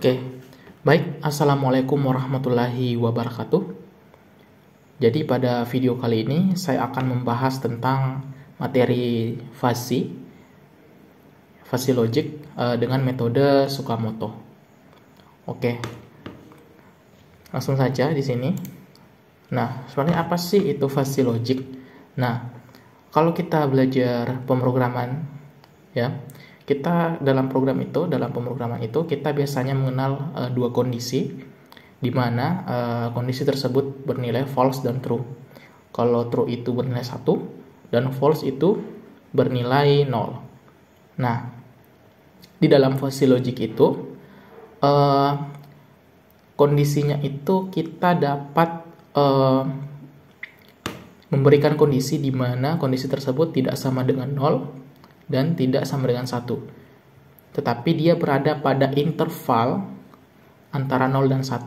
Oke, baik. Assalamualaikum warahmatullahi wabarakatuh. Jadi pada video kali ini saya akan membahas tentang materi fuzzy logic dengan metode Tsukamoto. Oke, langsung saja di sini. Nah, sebenarnya apa sih itu fuzzy logic? Nah, kalau kita belajar pemrograman, ya, kita dalam pemrograman itu kita biasanya mengenal dua kondisi, di mana kondisi tersebut bernilai false dan true. Kalau true itu bernilai 1 dan false itu bernilai 0. Nah, di dalam fuzzy logic itu kondisinya itu kita dapat memberikan kondisi di mana kondisi tersebut tidak sama dengan 0 dan tidak sama dengan 1. Tetapi dia berada pada interval antara 0 dan 1.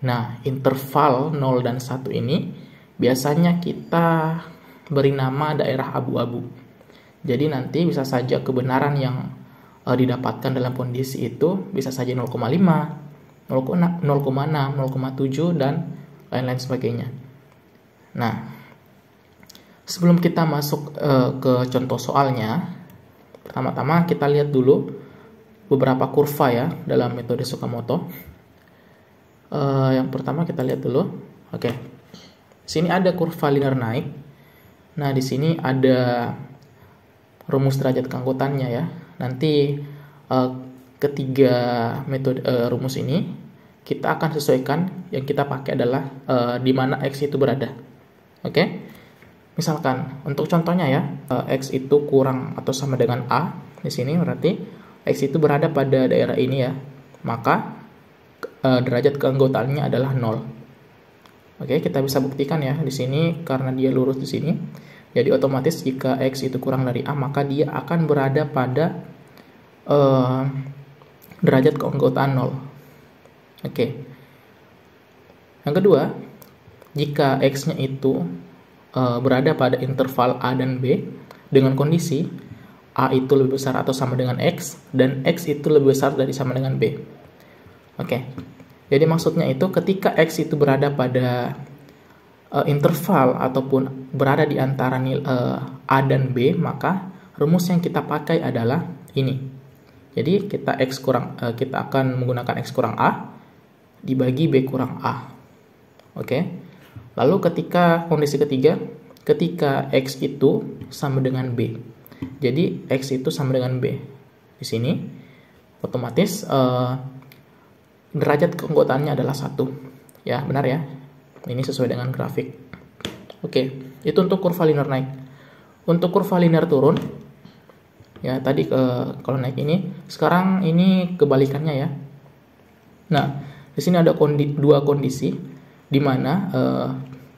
Nah, interval 0 dan 1 ini biasanya kita beri nama daerah abu-abu. Jadi nanti bisa saja kebenaran yang didapatkan dalam kondisi itu bisa saja 0,5, 0,6, 0,7 dan lain-lain sebagainya. Nah, sebelum kita masuk ke contoh soalnya, pertama-tama kita lihat dulu beberapa kurva ya dalam metode Tsukamoto. Yang pertama kita lihat dulu. Oke. Sini ada kurva linear naik. Nah, di sini ada rumus derajat keanggotaannya ya. Nanti ketiga metode rumus ini kita akan sesuaikan, yang kita pakai adalah di mana X itu berada. Oke. Misalkan untuk contohnya ya, X itu kurang atau sama dengan A. Di sini berarti X itu berada pada daerah ini ya. Maka derajat keanggotaannya adalah 0. Oke, kita bisa buktikan ya di sini karena dia lurus di sini. Jadi otomatis jika X itu kurang dari A, maka dia akan berada pada derajat keanggotaan 0. Oke. Yang kedua, jika X-nya itu berada pada interval A dan B dengan kondisi A itu lebih besar atau sama dengan X dan X itu lebih besar dari sama dengan B. Oke. Jadi maksudnya itu ketika X itu berada pada interval ataupun berada di antara A dan B, maka rumus yang kita pakai adalah ini. Jadi kita akan menggunakan X kurang A dibagi B kurang A. Oke. Lalu ketika kondisi ketiga, ketika X itu sama dengan B. Jadi X itu sama dengan B. Di sini otomatis derajat keanggotaannya adalah 1. Ya, benar ya. Ini sesuai dengan grafik. Oke, itu untuk kurva linear naik. Untuk kurva linear turun, ya tadi kalau naik ini, sekarang ini kebalikannya ya. Nah, di sini ada dua kondisi, di mana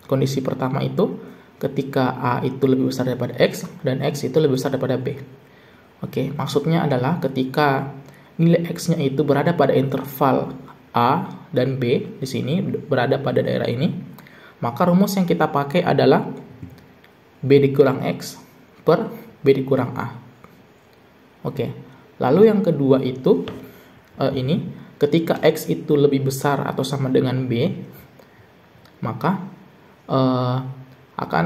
kondisi pertama itu ketika A itu lebih besar daripada X dan X itu lebih besar daripada B. Oke, maksudnya adalah ketika nilai X-nya itu berada pada interval A dan B, di sini berada pada daerah ini, maka rumus yang kita pakai adalah B dikurang X per B dikurang A. Oke, lalu yang kedua itu ini ketika X itu lebih besar atau sama dengan B, maka akan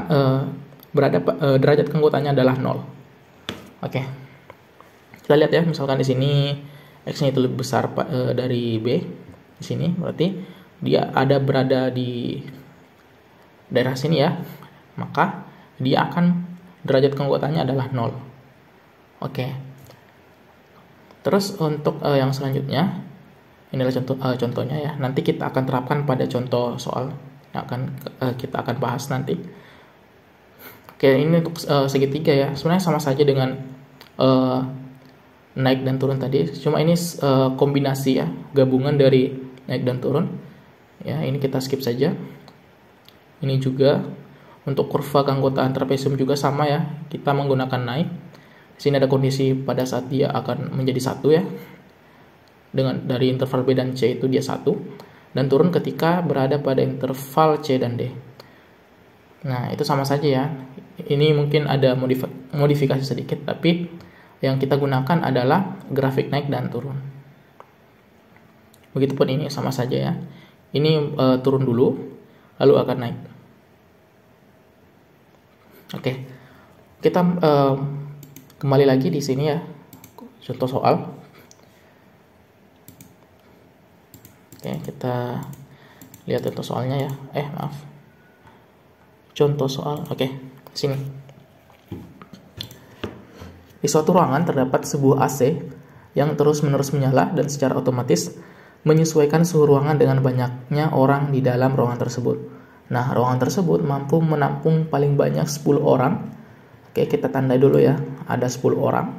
berada derajat keanggotaannya adalah 0. Oke. Kita lihat ya, misalkan di sini X-nya itu lebih besar dari B. Di sini berarti dia berada di daerah sini ya. Maka dia akan derajat keanggotaannya adalah 0. Oke. Terus untuk yang selanjutnya, inilah contohnya ya. Nanti kita akan terapkan pada contoh soal yang kita akan bahas nanti. Oke, ini untuk segitiga ya. Sebenarnya sama saja dengan naik dan turun tadi. Cuma ini kombinasi ya, gabungan dari naik dan turun. Ya, ini kita skip saja. Ini juga untuk kurva keanggotaan trapesium juga sama ya. Kita menggunakan naik. Di sini ada kondisi pada saat dia akan menjadi 1 ya. Dari interval B dan C itu dia 1. Dan turun ketika berada pada interval C dan D. Nah, itu sama saja ya. Ini mungkin ada modifikasi sedikit, tapi yang kita gunakan adalah grafik naik dan turun. Begitupun ini sama saja ya. Ini turun dulu, lalu akan naik. Oke, kita kembali lagi di sini ya, contoh soal. Oke, kita lihat contoh soalnya ya. Maaf. Contoh soal. Oke, sini. Di suatu ruangan terdapat sebuah AC yang terus-menerus menyala dan secara otomatis menyesuaikan suhu ruangan dengan banyaknya orang di dalam ruangan tersebut. Nah, ruangan tersebut mampu menampung paling banyak 10 orang. Oke, kita tandai dulu ya. Ada 10 orang.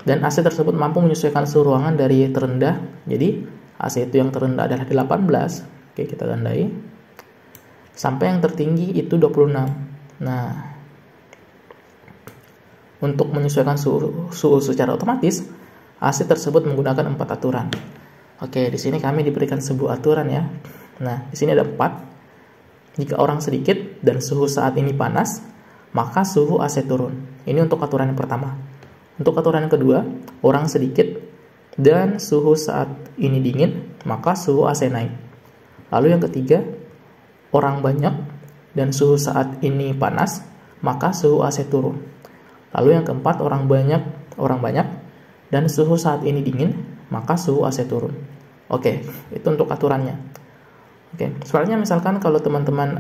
Dan AC tersebut mampu menyesuaikan suhu ruangan dari terendah. Jadi, AC itu yang terendah adalah 18. Oke, kita tandai. Sampai yang tertinggi itu 26. Nah, untuk menyesuaikan suhu secara otomatis, AC tersebut menggunakan 4 aturan. Oke, di sini kami diberikan sebuah aturan ya. Nah, di sini ada 4. Jika orang sedikit dan suhu saat ini panas, maka suhu AC turun. Ini untuk aturan yang pertama. Untuk aturan yang kedua, orang sedikit dan suhu saat ini dingin, maka suhu AC naik. Lalu yang ketiga, orang banyak dan suhu saat ini panas, maka suhu AC turun. Lalu yang keempat, orang banyak dan suhu saat ini dingin, maka suhu AC turun. Oke, itu untuk aturannya. Oke, sebenarnya misalkan kalau teman-teman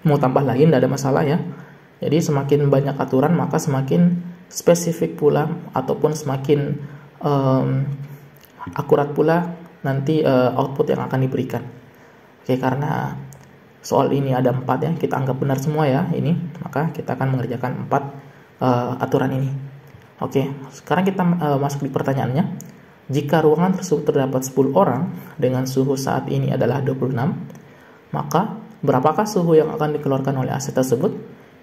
mau tambah lagi, tidak ada masalah ya. Jadi semakin banyak aturan, maka semakin spesifik pula ataupun semakin akurat pula nanti output yang akan diberikan. Oke, karena soal ini ada 4 ya, kita anggap benar semua ya ini, maka kita akan mengerjakan 4 aturan ini. Oke, sekarang kita masuk di pertanyaannya. Jika ruangan tersebut terdapat 10 orang dengan suhu saat ini adalah 26, maka berapakah suhu yang akan dikeluarkan oleh AC tersebut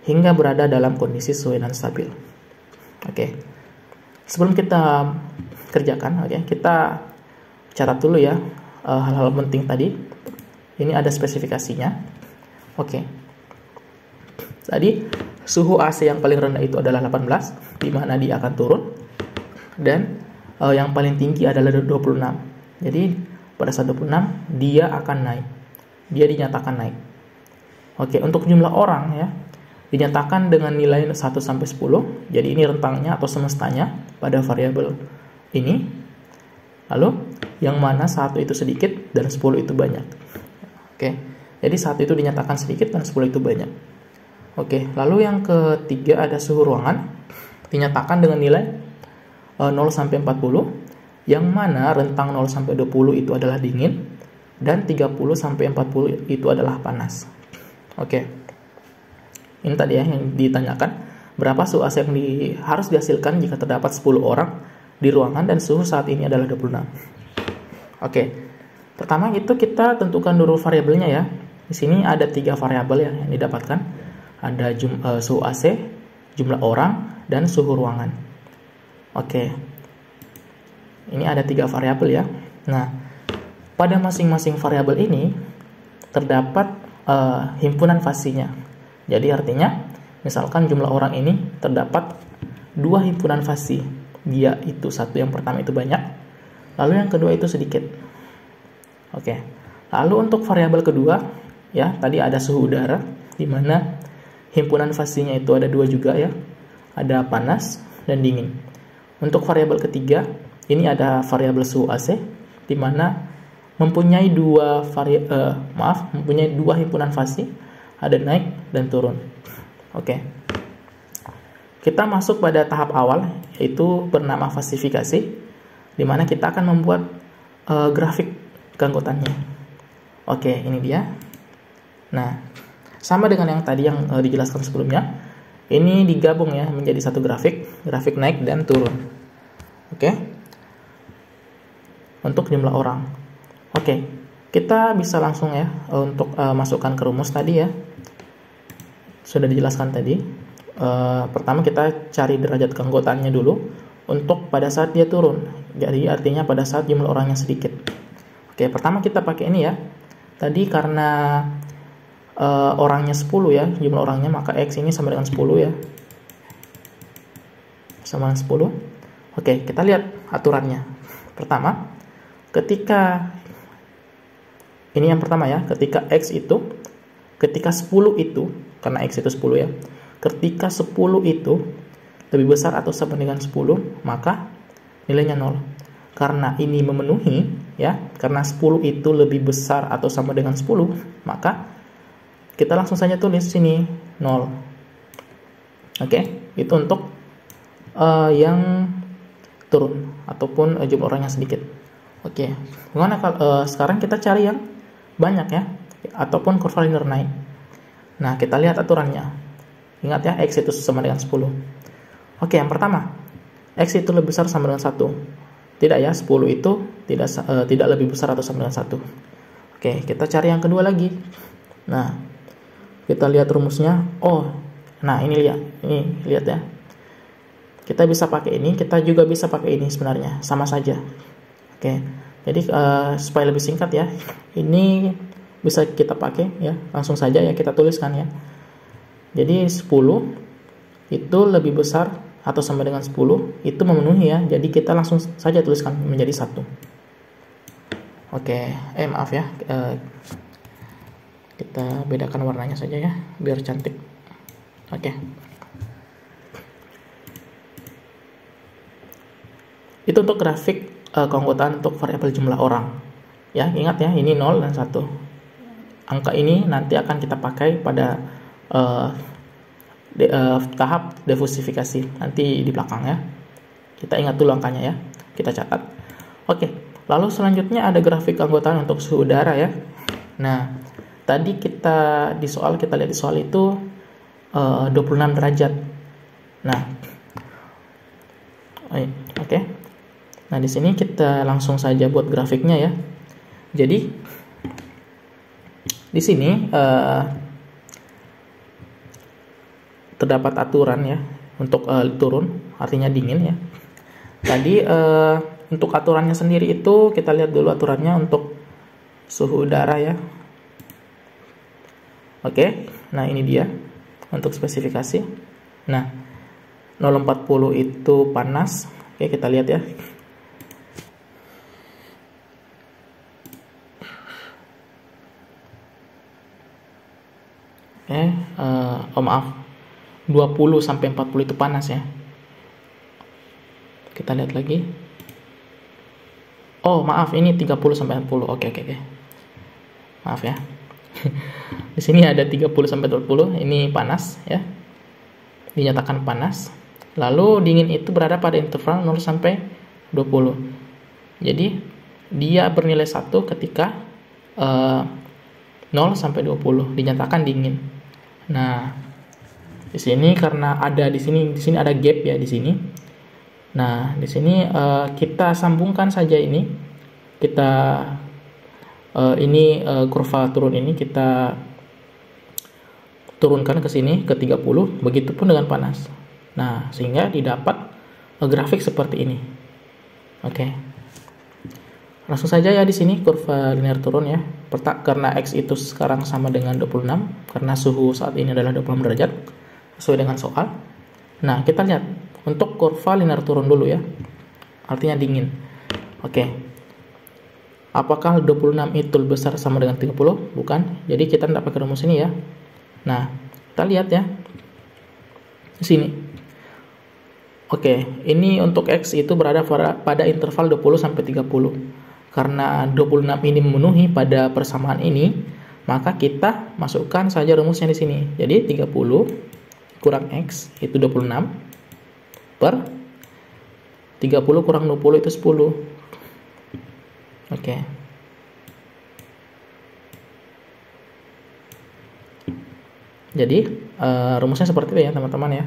hingga berada dalam kondisi sesuai dan stabil? Oke, sebelum kita kerjakan, kita catat dulu ya hal-hal penting tadi. Ini ada spesifikasinya. Oke, tadi suhu AC yang paling rendah itu adalah 18, di mana dia akan turun, dan yang paling tinggi adalah 26. Jadi pada saat 26 dia akan naik. Dia dinyatakan naik. Oke, untuk jumlah orang ya dinyatakan dengan nilai 1 sampai 10. Jadi ini rentangnya atau semestanya pada variabel ini. Lalu yang mana 1 itu sedikit dan 10 itu banyak. Oke. Jadi 1 itu dinyatakan sedikit dan 10 itu banyak. Oke, lalu yang ketiga ada suhu ruangan dinyatakan dengan nilai 0 sampai 40, yang mana rentang 0 sampai 20 itu adalah dingin dan 30 sampai 40 itu adalah panas. Oke. Ini tadi ya yang ditanyakan, berapa suhu AC yang harus dihasilkan jika terdapat 10 orang di ruangan dan suhu saat ini adalah 26. Oke. Pertama itu kita tentukan dulu variabelnya ya. Di sini ada 3 variabel ya yang didapatkan. Ada suhu AC, jumlah orang, dan suhu ruangan. Oke, ini ada 3 variabel ya. Nah, pada masing-masing variabel ini terdapat himpunan fasinya. Jadi artinya, misalkan jumlah orang ini terdapat 2 himpunan fasi. Dia itu satu, yang pertama itu banyak, lalu yang kedua itu sedikit. Oke, lalu untuk variabel kedua, ya tadi ada suhu udara, di mana himpunan fasinya itu ada 2 juga ya, ada panas dan dingin. Untuk variabel ketiga, ini ada variabel suhu AC, di mana mempunyai dua himpunan fasi, ada naik dan turun. Oke, kita masuk pada tahap awal, yaitu bernama fasifikasi, di mana kita akan membuat grafik keanggotaannya. Oke, ini dia. Nah, sama dengan yang tadi yang dijelaskan sebelumnya. Ini digabung ya menjadi satu grafik naik dan turun. Oke. Untuk jumlah orang. Oke, kita bisa langsung ya untuk masukkan ke rumus tadi ya. Sudah dijelaskan tadi. Pertama kita cari derajat keanggotaannya dulu untuk pada saat dia turun. Jadi artinya pada saat jumlah orangnya sedikit. Oke, pertama kita pakai ini ya. Tadi karena orangnya 10 ya, jumlah orangnya, maka X ini sama dengan 10 ya, sama dengan 10. Oke, kita lihat aturannya. Pertama, ketika ini yang pertama ya, ketika X itu, ketika 10 itu, karena X itu 10 ya, ketika 10 itu lebih besar atau sama dengan 10, maka nilainya 0. Karena ini memenuhi ya, karena 10 itu lebih besar atau sama dengan 10, maka kita langsung saja tulis sini 0. Oke, itu untuk yang turun ataupun jumlah orangnya sedikit. Oke, gimana kalau sekarang kita cari yang banyak ya, ataupun kurva linear naik. Nah, kita lihat aturannya. Ingat ya, X itu sama dengan 10. Oke, yang pertama, X itu lebih besar sama dengan 1. Tidak ya, 10 itu tidak lebih besar atau sama dengan 1. Oke, kita cari yang kedua lagi. Nah, kita lihat rumusnya. Oh, nah ini lihat ya. Kita bisa pakai ini, kita juga bisa pakai ini sebenarnya, sama saja. Oke, jadi supaya lebih singkat ya, ini bisa kita pakai ya, langsung saja ya kita tuliskan ya. Jadi 10 itu lebih besar atau sama dengan 10, itu memenuhi ya, jadi kita langsung saja tuliskan menjadi 1. Oke, maaf ya, kita bedakan warnanya saja ya, biar cantik. Oke. Itu untuk grafik keanggotaan untuk variabel jumlah orang. Ya, ingat ya, ini 0 dan 1. Angka ini nanti akan kita pakai pada tahap diversifikasi nanti di belakang ya. Kita ingat dulu angkanya ya, kita catat. Oke, lalu selanjutnya ada grafik keanggotaan untuk suhu udara ya. Nah, tadi kita lihat di soal itu 26 derajat. Nah, oke. Nah, di sini kita langsung saja buat grafiknya ya. Jadi di sini terdapat aturan ya untuk turun, artinya dingin ya. Tadi untuk aturannya sendiri itu kita lihat dulu aturannya untuk suhu udara ya. Oke, nah ini dia untuk spesifikasi. Nah, 040 itu panas. Oke, kita lihat ya. Maaf, 20 sampai 40 itu panas ya. Kita lihat lagi. Oh, maaf, ini 30 sampai 40. Oke. Maaf ya. Di sini ada 30 sampai 20, ini panas ya. Dinyatakan panas. Lalu dingin itu berada pada interval 0 sampai 20. Jadi dia bernilai 1 ketika 0 sampai 20 dinyatakan dingin. Nah, di sini karena ada di sini ada gap ya di sini. Nah, di sini kita sambungkan saja ini. Kita kurva turun ini kita turunkan ke sini ke 30, begitupun dengan panas. Nah, sehingga didapat grafik seperti ini. Oke. Langsung saja ya di sini kurva linear turun ya. Karena X itu sekarang sama dengan 26, karena suhu saat ini adalah 26 derajat sesuai dengan soal. Nah, kita lihat untuk kurva linear turun dulu ya. Artinya dingin. Oke. Apakah 26 itu lebih besar sama dengan 30? Bukan. Jadi kita tidak pakai rumus ini ya. Nah, kita lihat ya. Di sini. Oke, ini untuk X itu berada pada interval 20 sampai 30. Karena 26 ini memenuhi pada persamaan ini, maka kita masukkan saja rumusnya di sini. Jadi 30 kurang X itu 26 per 30 kurang 20 itu 10. Oke. Jadi rumusnya seperti itu ya teman-teman ya.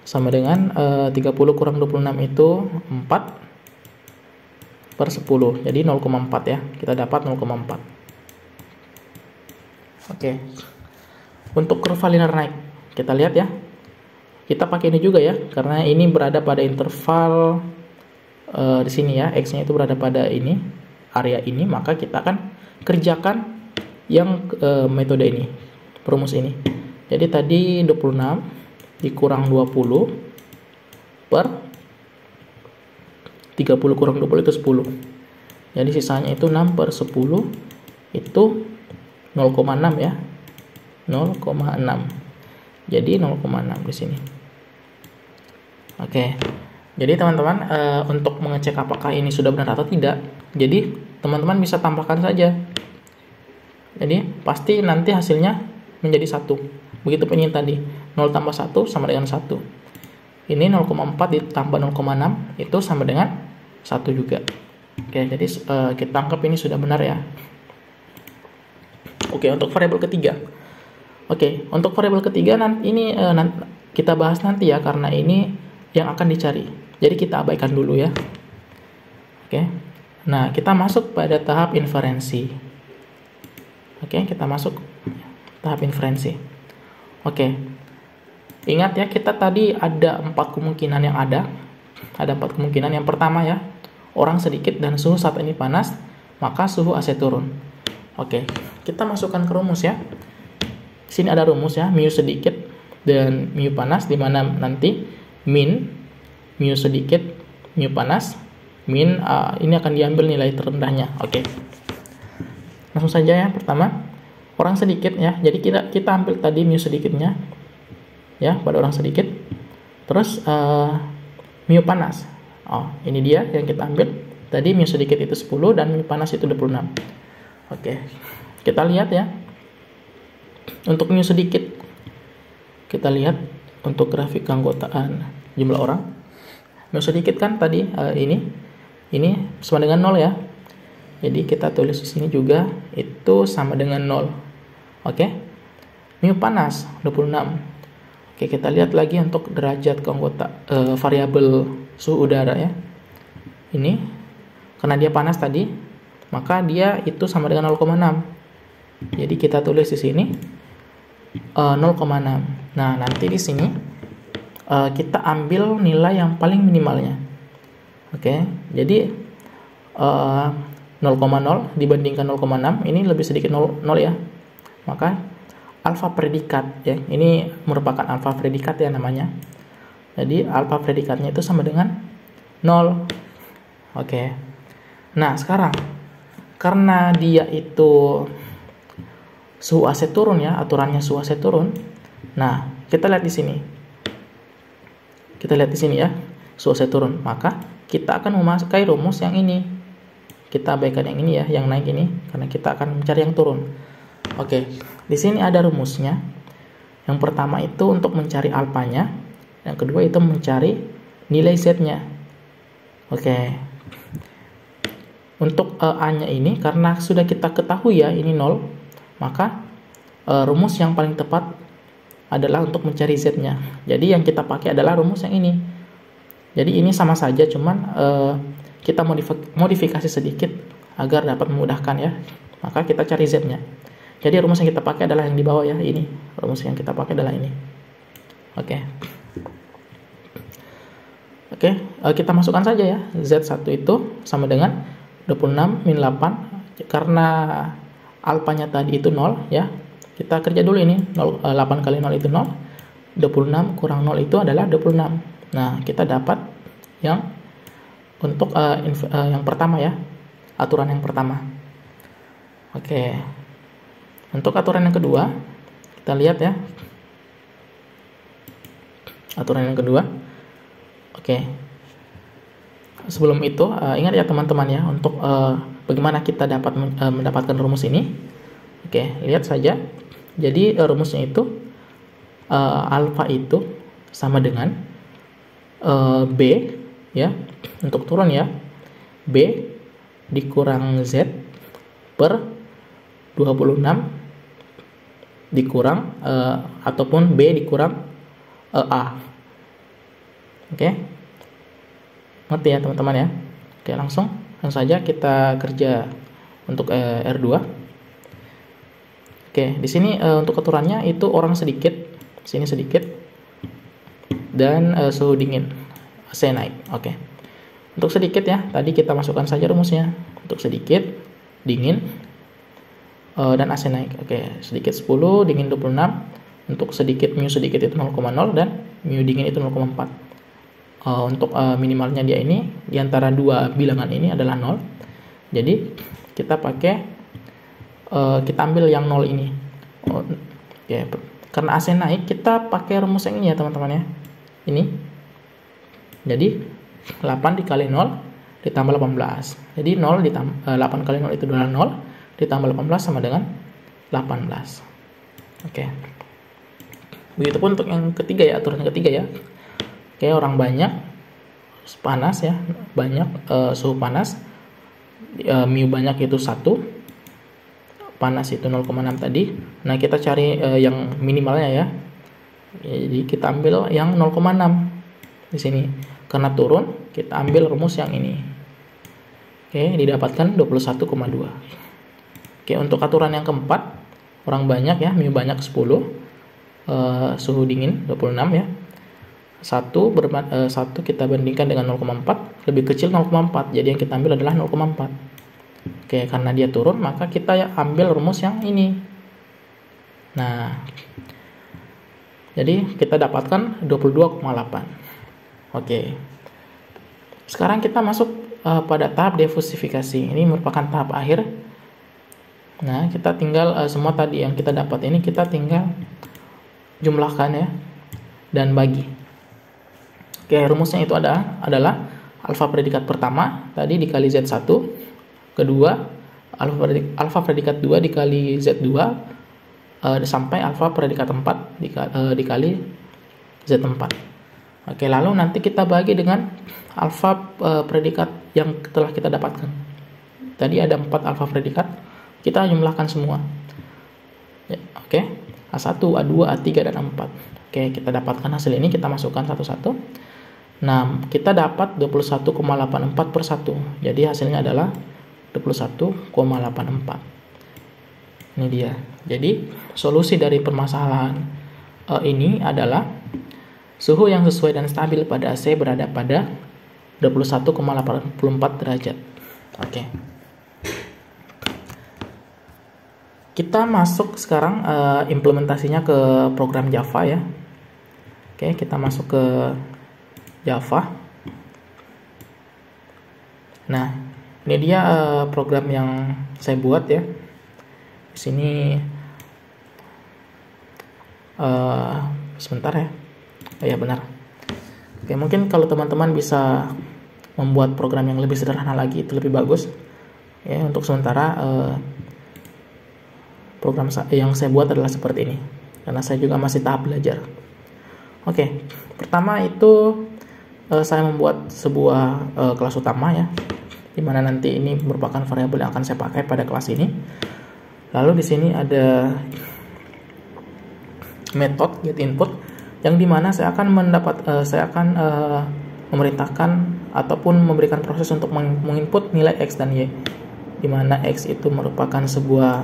Sama dengan 30 kurang 26 itu 4 per 10. Jadi 0,4 ya. Kita dapat 0,4. Oke. Untuk kurva linear naik, kita lihat ya. Kita pakai ini juga ya, karena ini berada pada interval di sini ya. X-nya itu berada pada ini, area ini, maka kita akan kerjakan yang metode ini, perumus ini. Jadi tadi 26 dikurang 20 per 30 kurang 20 itu 10. Jadi sisanya itu 6 per 10 itu 0,6 ya. 0,6. Jadi 0,6 di sini. Oke. Jadi teman-teman untuk mengecek apakah ini sudah benar atau tidak, jadi teman-teman bisa tambahkan saja. Jadi pasti nanti hasilnya menjadi 1. Begitu pun ini tadi 0 tambah 1 sama dengan 1. Ini 0,4 ditambah 0,6 itu sama dengan 1 juga. Oke, jadi kita anggap ini sudah benar ya. Oke, untuk variabel ketiga. Oke, untuk variabel ketiga ini kita bahas nanti ya, karena ini yang akan dicari. Jadi kita abaikan dulu ya. Oke. Nah, kita masuk pada tahap inferensi. Oke, kita masuk tahap inferensi. Oke. Ingat ya, kita tadi ada 4 kemungkinan yang ada. Ada 4 kemungkinan. Yang pertama ya, orang sedikit dan suhu saat ini panas, maka suhu AC turun. Oke, kita masukkan ke rumus ya. Di sini ada rumus ya, mu sedikit dan mu panas, di mana nanti min mu sedikit, mu panas, min ini akan diambil nilai terendahnya. Oke. Langsung saja ya, pertama orang sedikit ya. Jadi kita ambil tadi mu sedikitnya ya, pada orang sedikit. Terus mu panas. Oh, ini dia yang kita ambil. Tadi mu sedikit itu 10 dan mu panas itu 26. Oke. Kita lihat ya. Untuk mu sedikit kita lihat untuk grafik keanggotaan jumlah orang. Mu sedikit kan tadi ini sama dengan 0 ya. Jadi kita tulis di sini juga itu sama dengan 0. Oke. Mu panas 26. Oke, kita lihat lagi untuk derajat variabel suhu udara ya. Ini karena dia panas tadi, maka dia itu sama dengan 0,6. Jadi kita tulis di sini 0,6. Nah, nanti di sini kita ambil nilai yang paling minimalnya. Oke, jadi 0,0 dibandingkan 0,6 ini lebih sedikit 0 ya. Maka alfa predikat ya, ini merupakan alfa predikat ya namanya. Jadi alfa predikatnya itu sama dengan 0. Oke. Nah, sekarang karena dia itu suhu AC turun ya, aturannya suhu AC turun. Nah, kita lihat di sini. Kita lihat di sini ya, suhu AC turun. Maka kita akan memakai rumus yang ini. Kita abaikan yang ini ya, yang naik ini, karena kita akan mencari yang turun. Oke, di sini ada rumusnya. Yang pertama itu untuk mencari alfanya, yang kedua itu mencari nilai z-nya. Oke. Untuk a-nya ini karena sudah kita ketahui ya ini 0, maka rumus yang paling tepat adalah untuk mencari z-nya. Jadi yang kita pakai adalah rumus yang ini. Jadi ini sama saja, cuman kita modifikasi sedikit agar dapat memudahkan ya. Maka kita cari z-nya. Jadi rumus yang kita pakai adalah yang di bawah ya, ini. Rumus yang kita pakai adalah ini. Oke. Oke, kita masukkan saja ya. Z1 itu sama dengan 26 min 8. Karena alfanya tadi itu 0 ya. Kita kerja dulu ini. 8 kali 0 itu 0. 26 kurang 0 itu adalah 26. Nah, kita dapat yang untuk yang pertama ya. Aturan yang pertama. Oke. Untuk aturan yang kedua, kita lihat ya. Aturan yang kedua. Oke. Sebelum itu, ingat ya teman-teman ya, untuk bagaimana kita dapat mendapatkan rumus ini. Oke, lihat saja. Jadi rumusnya itu alfa itu sama dengan B ya. Untuk turun ya. B dikurang Z per 26 dikurang ataupun B dikurang A. Oke. Ngerti ya teman-teman ya? Oke, langsung saja kita kerja untuk R2. Oke, di sini untuk aturannya itu orang sedikit, sini sedikit, dan suhu dingin, AC naik. Oke. Untuk sedikit ya, tadi kita masukkan saja rumusnya. Untuk sedikit, dingin, dan AC naik. Oke, sedikit 10, dingin 26. Untuk sedikit, mu sedikit itu 0,0 dan mu dingin itu 0,4. untuk minimalnya dia ini di antara dua bilangan ini adalah 0. Jadi kita pakai kita ambil yang 0 ini. Oke, karena AC naik kita pakai rumus yang ini ya teman-teman ya. Ini. Jadi 8 dikali 0 ditambah 18. Jadi 8 kali 0 itu adalah 0 ditambah 18 sama dengan 18. Oke. Begitupun untuk yang ketiga ya, aturan yang ketiga ya. Oke, orang banyak panas ya, banyak suhu panas, mu banyak itu 1, panas itu 0,6 tadi. Nah, kita cari yang minimalnya ya. Jadi kita ambil yang 0,6 di sini. Karena turun, kita ambil rumus yang ini. Oke, didapatkan 21,2. Oke, untuk aturan yang keempat, orang banyak ya, mu banyak 10, suhu dingin 26 ya. 1 kita bandingkan dengan 0,4, lebih kecil 0,4. Jadi yang kita ambil adalah 0,4. Oke, karena dia turun, maka kita ambil rumus yang ini. Nah, jadi kita dapatkan 22,8. Oke. Sekarang kita masuk pada tahap defusifikasi. Ini merupakan tahap akhir. Nah, kita tinggal semua tadi yang kita dapat ini kita tinggal jumlahkan ya dan bagi. Oke, rumusnya itu adalah alfa predikat pertama tadi dikali Z1, kedua alfa predikat 2 dikali Z2 sampai alfa predikat 4 dikali Z4. Oke, lalu nanti kita bagi dengan alfa predikat yang telah kita dapatkan. Tadi ada 4 alfa predikat, kita jumlahkan semua. Ya, oke, A1, A2, A3 dan A4. Oke, kita dapatkan hasil ini, kita masukkan satu-satu. Nah, kita dapat 21,84 per 1. Jadi hasilnya adalah 21,84. Ini dia. Jadi solusi dari permasalahan ini adalah suhu yang sesuai dan stabil pada AC berada pada 21,84 derajat. Oke. Kita masuk sekarang implementasinya ke program Java ya. Oke, kita masuk ke Java. Nah, ini dia program yang saya buat ya. Di sini sebentar ya. Ya benar. Oke, mungkin kalau teman-teman bisa membuat program yang lebih sederhana lagi itu lebih bagus. Ya, untuk sementara program yang saya buat adalah seperti ini. Karena saya juga masih tahap belajar. Oke, pertama itu saya membuat sebuah kelas utama ya, dimana nanti ini merupakan variabel yang akan saya pakai pada kelas ini. Lalu di sini ada method getInput yang dimana saya akan memerintahkan ataupun memberikan proses untuk menginput nilai X dan Y, dimana X itu merupakan sebuah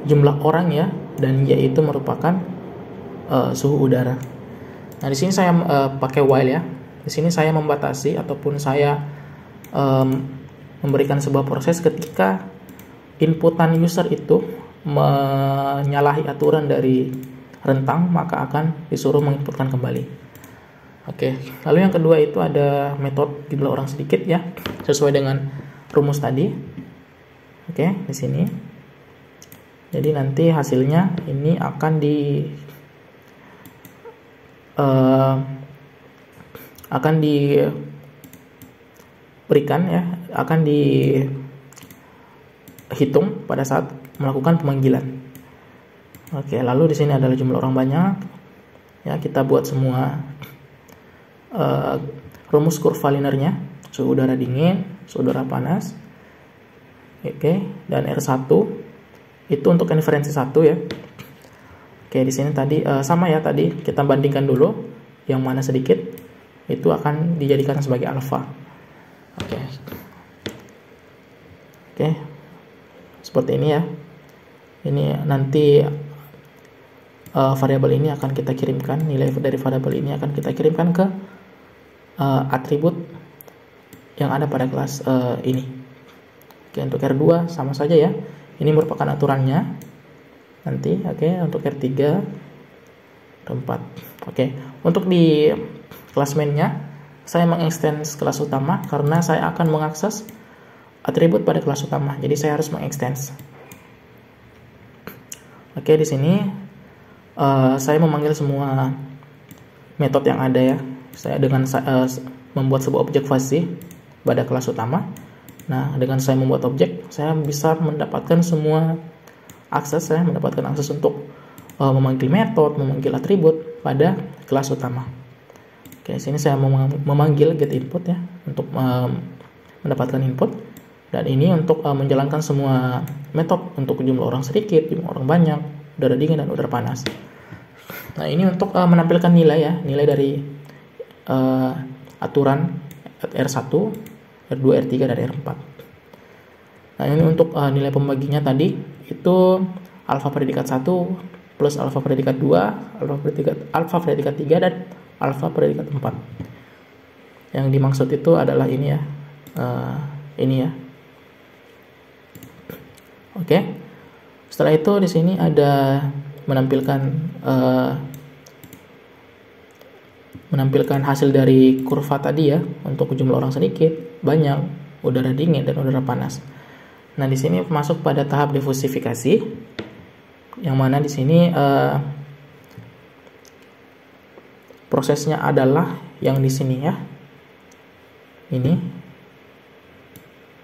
jumlah orang ya, dan Y itu merupakan suhu udara. Nah, di sini saya pakai while ya. Di sini saya membatasi ataupun saya memberikan sebuah proses ketika inputan user itu menyalahi aturan dari rentang, maka akan disuruh menginputkan kembali. Oke. Lalu yang kedua itu ada metode jumlah orang sedikit ya, sesuai dengan rumus tadi. Oke, di sini. Jadi nanti hasilnya ini akan diberikan ya, akan dihitung pada saat melakukan pemanggilan. Oke, lalu di sini adalah jumlah orang banyak. Ya, kita buat semua rumus kurva linearnya, suhu udara dingin, suhu udara panas. Oke, dan R1 itu untuk inferensi 1 ya. Oke, di sini tadi sama ya, tadi kita bandingkan dulu yang mana sedikit itu akan dijadikan sebagai alfa. Oke. Oke. Seperti ini ya. Ini nanti variabel ini akan kita kirimkan, nilai dari variabel ini akan kita kirimkan ke atribut yang ada pada kelas ini. Oke, untuk R2 sama saja ya. Ini merupakan aturannya nanti. Oke, untuk R3 ada 4. Oke, untuk di kelas mainnya saya mengextend kelas utama karena saya akan mengakses atribut pada kelas utama. Jadi saya harus mengextend. Oke, di sini saya memanggil semua metode yang ada ya. Saya dengan membuat sebuah objek fuzzy pada kelas utama. Nah, dengan saya membuat objek, saya bisa mendapatkan semua akses, saya mendapatkan akses untuk memanggil metode, memanggil atribut pada kelas utama. Oke, sini saya memanggil get input ya untuk mendapatkan input, dan ini untuk menjalankan semua metode untuk jumlah orang sedikit, jumlah orang banyak, udara dingin dan udara panas. Nah, ini untuk menampilkan nilai ya, nilai dari aturan R1, R2, R3 dan R4. Nah, ini untuk nilai pembaginya tadi itu alfa predikat 1 plus alfa predikat 2, alfa predikat 3 dan alfa predikat 4. Yang dimaksud itu adalah ini ya. Ini ya. Oke. Setelah itu di sini ada menampilkan hasil dari kurva tadi ya, untuk jumlah orang sedikit, banyak, udara dingin dan udara panas. Nah, di sini masuk pada tahap diversifikasi, yang mana di sini prosesnya adalah yang di sini ya, ini,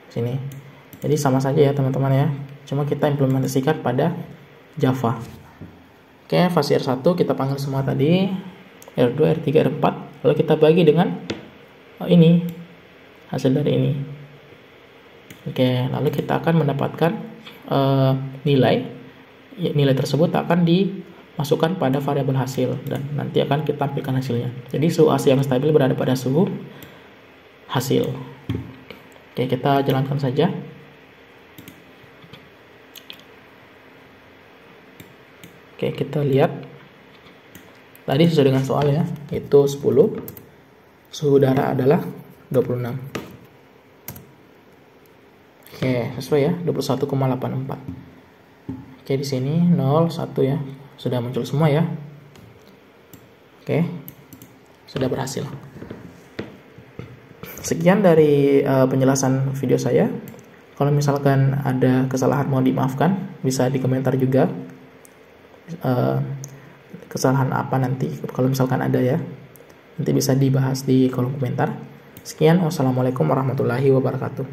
sini. Jadi sama saja ya teman-teman ya, cuma kita implementasikan pada Java. Oke, fuzzy R1 kita panggil semua tadi, R2, R3, R4, lalu kita bagi dengan ini, hasil dari ini. Oke, lalu kita akan mendapatkan nilai tersebut akan dimasukkan pada variabel hasil, dan nanti akan kita tampilkan hasilnya. Jadi suhu AC yang stabil berada pada suhu hasil. Oke, kita jalankan saja. Oke, kita lihat tadi sesuai dengan soal ya, itu 10, suhu udara adalah 26. Oke, sesuai ya, 21,84. Oke, di sini 0, 1 ya, sudah muncul semua ya. Oke, sudah berhasil. Sekian dari penjelasan video saya. Kalau misalkan ada kesalahan mohon dimaafkan, bisa di komentar juga. Kesalahan apa nanti kalau misalkan ada ya, nanti bisa dibahas di kolom komentar. Sekian, wassalamualaikum warahmatullahi wabarakatuh.